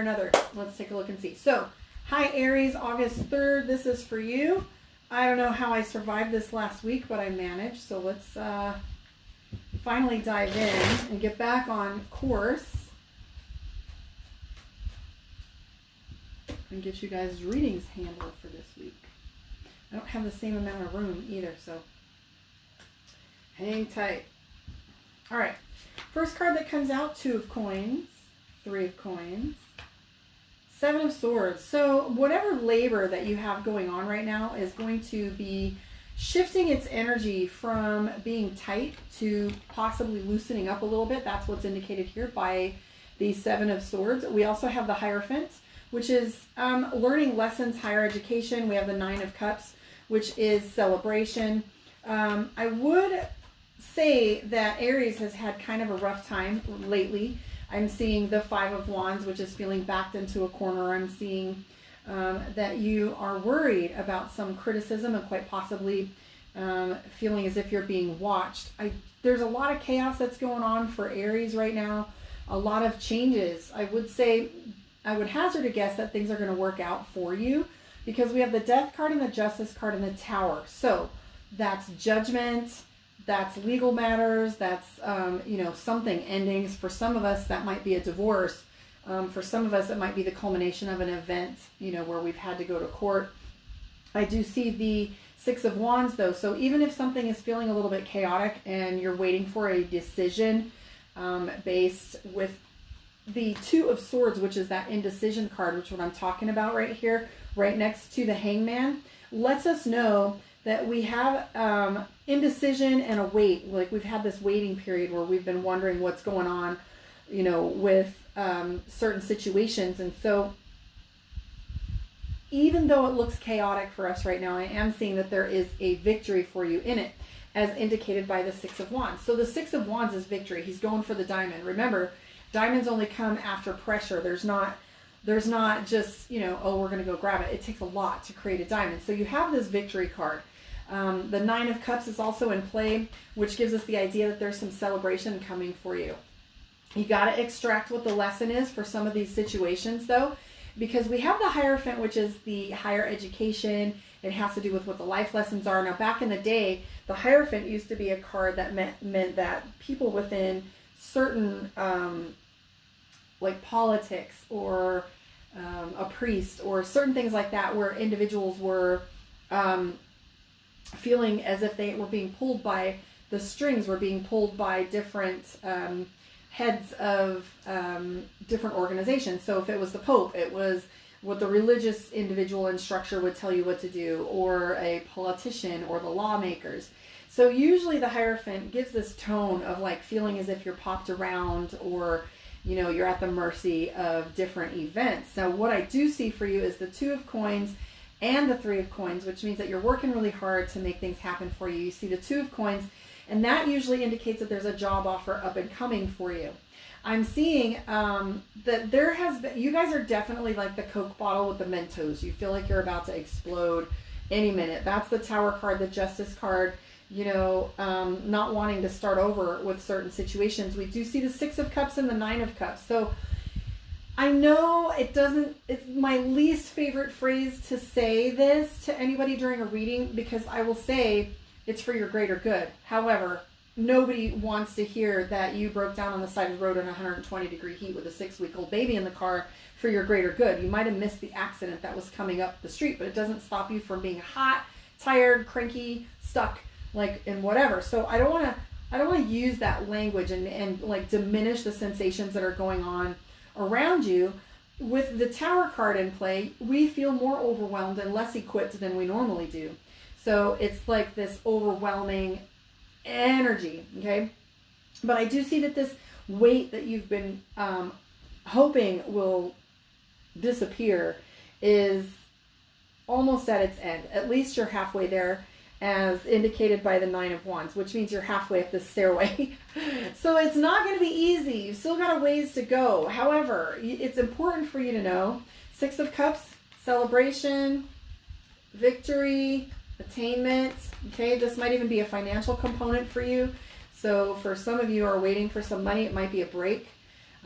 another? Let's take a look and see. So, hi Aries, August 3rd. This is for you. I don't know how I survived this last week, but I managed. So let's finally dive in and get back on course and get you guys' readings handled for this week. I don't have the same amount of room either, so hang tight. All right. First card that comes out, 2 of coins, 3 of coins, 7 of swords. So whatever labor that you have going on right now is going to be shifting its energy from being tight to possibly loosening up a little bit. That's what's indicated here by the 7 of swords. We also have the Hierophant, which is learning lessons, higher education. We have the 9 of cups, which is celebration. I would say that Aries has had kind of a rough time lately. I'm seeing the 5 of wands, which is feeling backed into a corner. I'm seeing that you are worried about some criticism and quite possibly feeling as if you're being watched. There's a lot of chaos that's going on for Aries right now. A lot of changes. I would say, I would hazard a guess that things are going to work out for you because we have the Death card and the Justice card and the Tower. So that's judgment. That's legal matters. That's, something endings. For some of us, that might be a divorce. For some of us, it might be the culmination of an event, where we've had to go to court. I do see the 6 of wands, though. So even if something is feeling a little bit chaotic and you're waiting for a decision based with the 2 of swords, which is that indecision card, which is what I'm talking about right here, right next to the Hangman, lets us know that we have indecision and a wait. Like we've had this waiting period where we've been wondering what's going on, with certain situations. And so even though it looks chaotic for us right now, I am seeing that there is a victory for you in it, as indicated by the 6 of wands. So the 6 of wands is victory. He's going for the diamond. Remember, diamonds only come after pressure. There's not just, oh, we're going to go grab it. It takes a lot to create a diamond. So you have this victory card. The 9 of cups is also in play, which gives us the idea that there's some celebration coming for you. You got to extract what the lesson is for some of these situations, though, because we have the Hierophant, which is the higher education. It has to do with what the life lessons are. Now, back in the day, the Hierophant used to be a card that meant that people within certain, like politics or a priest or certain things like that, where individuals were feeling as if they were being pulled by the strings, were being pulled by different heads of different organizations. So if it was the Pope, it was what the religious individual and structure would tell you what to do, or a politician or the lawmakers. So usually the Hierophant gives this tone of like feeling as if you're popped around, or you're at the mercy of different events. So what I do see for you is the 2 of coins and the 3 of coins, which means that you're working really hard to make things happen for you. You see the 2 of coins, and that usually indicates that there's a job offer up and coming for you. I'm seeing that there has been, you guys are definitely like the Coke bottle with the Mentos. You feel like you're about to explode any minute. That's the Tower card, the Justice card, not wanting to start over with certain situations. We do see the 6 of cups and the 9 of cups. So I know it's my least favorite phrase to say this to anybody during a reading, because I will say it's for your greater good. However, nobody wants to hear that you broke down on the side of the road in 120-degree heat with a 6-week-old baby in the car for your greater good. You might have missed the accident that was coming up the street, but it doesn't stop you from being hot, tired, cranky, stuck, like in whatever. So I don't want to use that language and like diminish the sensations that are going on around you. With the Tower card in play, we feel more overwhelmed and less equipped than we normally do. So it's like this overwhelming energy, okay? But I do see that this weight that you've been hoping will disappear is almost at its end. At least you're halfway there, as indicated by the 9 of wands, which means you're halfway up the stairway. So it's not going to be easy. You've still got a ways to go. However, it's important for you to know 6 of cups, celebration, victory, attainment. Okay, this might even be a financial component for you. So for some of you who are waiting for some money, it might be a break.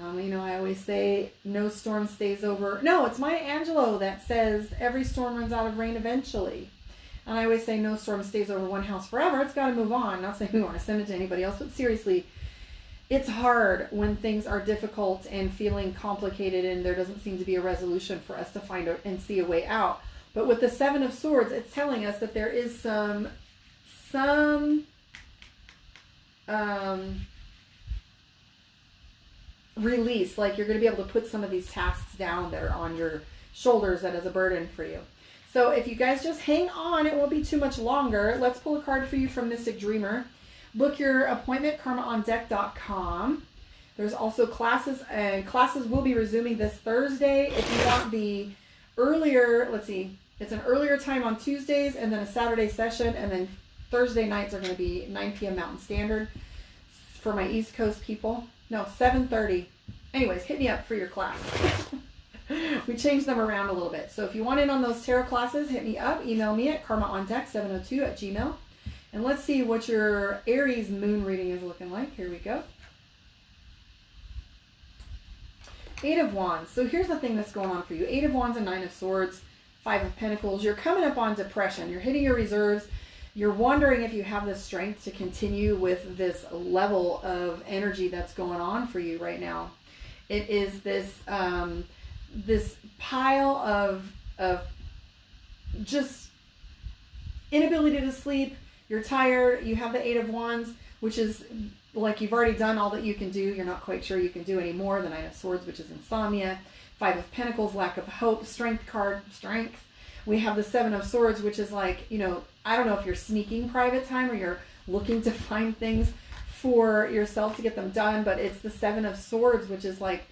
I always say no storm stays over. No, it's Maya Angelou that says every storm runs out of rain eventually. And I always say no storm stays over one house forever. It's got to move on. Not saying we want to send it to anybody else, but seriously, it's hard when things are difficult and feeling complicated and there doesn't seem to be a resolution for us to find and see a way out. But with the Seven of Swords, it's telling us that there is some release, like you're going to be able to put some of these tasks down that are on your shoulders that is a burden for you. So if you guys just hang on, it won't be too much longer. Let's pull a card for you from Mystic Dreamer. Book your appointment, karmaondeck.com. There's also classes, and classes will be resuming this Thursday. If you want the earlier, let's see, it's an earlier time on Tuesdays and then a Saturday session, and then Thursday nights are going to be 9 p.m. Mountain Standard for my East Coast people. No, 7:30. Anyways, hit me up for your class. We changed them around a little bit. So if you want in on those tarot classes, hit me up. Email me at karmaondeck702@gmail.com. And let's see what your Aries moon reading is looking like. Here we go. 8 of Wands. So here's the thing that's going on for you. 8 of Wands and 9 of Swords, 5 of Pentacles. You're coming up on depression. You're hitting your reserves. You're wondering if you have the strength to continue with this level of energy that's going on for you right now. It is this this pile of just inability to sleep. You're tired. You have the 8 of Wands, which is like you've already done all that you can do. You're not quite sure you can do any more. The 9 of Swords, which is insomnia. 5 of Pentacles, lack of hope. Strength card, strength. We have the 7 of Swords, which is like, I don't know if you're sneaking private time or you're looking to find things for yourself to get them done, but it's the 7 of Swords, which is like,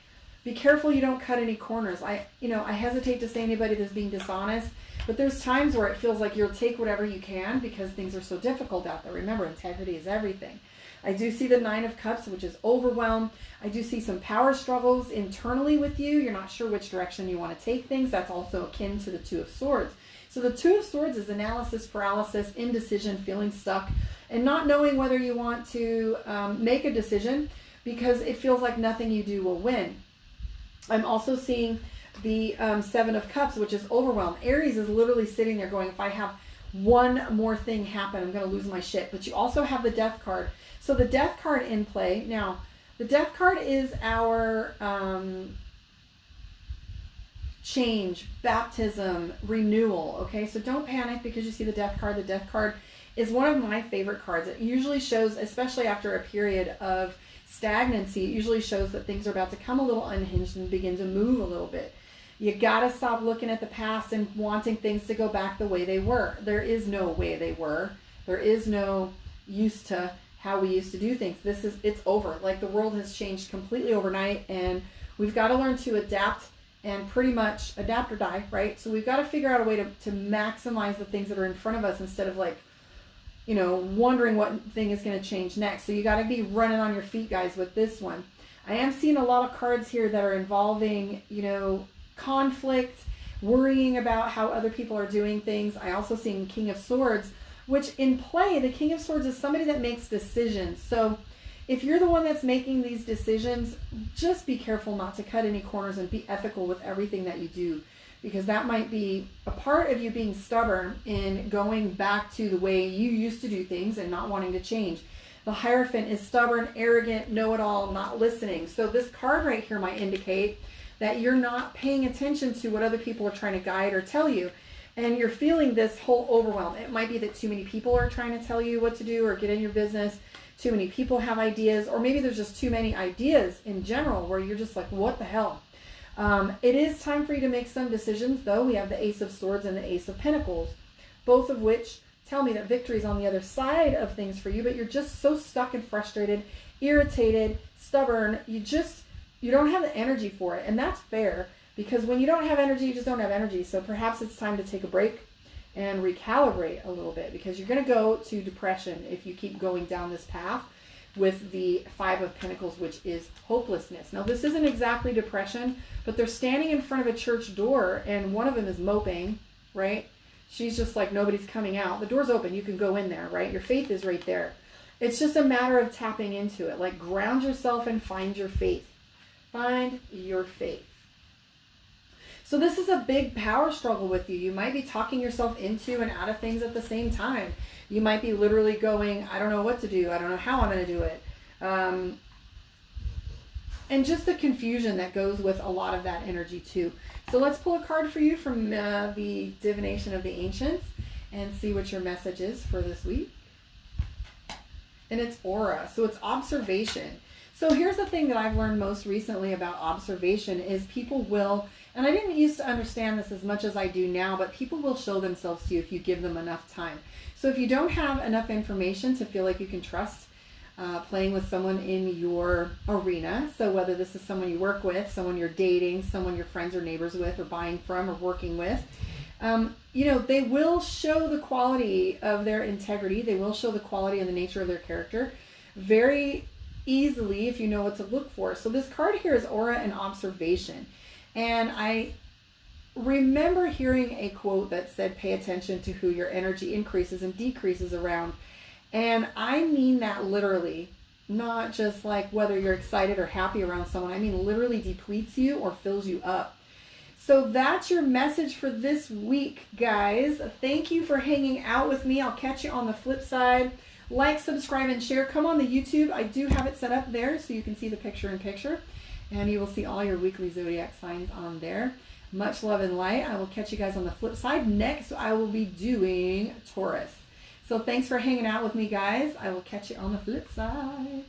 be careful you don't cut any corners. I hesitate to say anybody that's being dishonest, but there's times where it feels like you'll take whatever you can because things are so difficult out there. Remember, integrity is everything. I do see the 9 of Cups, which is overwhelm. I do see some power struggles internally with you. You're not sure which direction you want to take things. That's also akin to the 2 of Swords. So the 2 of Swords is analysis paralysis, indecision, feeling stuck, and not knowing whether you want to make a decision because it feels like nothing you do will win. I'm also seeing the 7 of Cups, which is overwhelmed. Aries is literally sitting there going, if I have one more thing happen, I'm going to lose my shit. But you also have the Death card. So the Death card in play. Now, the Death card is our change, baptism, renewal. Okay, so don't panic because you see the Death card. The Death card is one of my favorite cards. It usually shows, especially after a period of stagnancy, it usually shows that things are about to come a little unhinged and begin to move a little bit. You gotta stop looking at the past and wanting things to go back the way they were. There is no way they were. There is no used to how we used to do things. It's over. Like the world has changed completely overnight, and we've got to learn to adapt and pretty much adapt or die, right? So we've got to figure out a way to maximize the things that are in front of us instead of like, wondering what thing is going to change next. So you got to be running on your feet, guys, with this one. I am seeing a lot of cards here that are involving, conflict, worrying about how other people are doing things. I also see King of Swords, which in play, the King of Swords is somebody that makes decisions. So if you're the one that's making these decisions, just be careful not to cut any corners and be ethical with everything that you do, because that might be a part of you being stubborn in going back to the way you used to do things and not wanting to change. The Hierophant is stubborn, arrogant, know-it-all, not listening. So this card right here might indicate that you're not paying attention to what other people are trying to guide or tell you. And you're feeling this whole overwhelm. It might be that too many people are trying to tell you what to do or get in your business. Too many people have ideas, or maybe there's just too many ideas in general where you're just like, what the hell? It is time for you to make some decisions, though. We have the Ace of Swords and the Ace of Pentacles, both of which tell me that victory is on the other side of things for you, but you're just so stuck and frustrated, irritated, stubborn. You don't have the energy for it, and that's fair, because when you don't have energy, you just don't have energy. So perhaps it's time to take a break and recalibrate a little bit, because you're going to go to depression if you keep going down this path with the 5 of Pentacles, which is hopelessness. Now, this isn't exactly depression, but they're standing in front of a church door, and one of them is moping, right? She's just like, nobody's coming out. The door's open. You can go in there, right? Your faith is right there. It's just a matter of tapping into it. Like, ground yourself and find your faith. Find your faith. So this is a big power struggle with you. You might be talking yourself into and out of things at the same time. You might be literally going, I don't know what to do. I don't know how I'm going to do it. And just the confusion that goes with a lot of that energy too. So let's pull a card for you from the Divination of the Ancients and see what your message is for this week. And it's aura. So it's observation. So here's the thing that I've learned most recently about observation is people will, and I didn't used to understand this as much as I do now, but people will show themselves to you if you give them enough time. So if you don't have enough information to feel like you can trust playing with someone in your arena, so whether this is someone you work with, someone you're dating, someone your friends or neighbors with, or buying from, or working with, you know, they will show the quality of their integrity. They will show the quality and the nature of their character very easily if you know what to look for. So this card here is aura and observation. And I remember hearing a quote that said, pay attention to who your energy increases and decreases around. And I mean that literally, not just like whether you're excited or happy around someone. I mean literally depletes you or fills you up. So that's your message for this week, guys. Thank you for hanging out with me. I'll catch you on the flip side. Like, subscribe, and share. Come on the YouTube. I do have it set up there so you can see the picture-in-picture. And you will see all your weekly zodiac signs on there. Much love and light. I will catch you guys on the flip side. Next, I will be doing Taurus. So thanks for hanging out with me, guys. I will catch you on the flip side.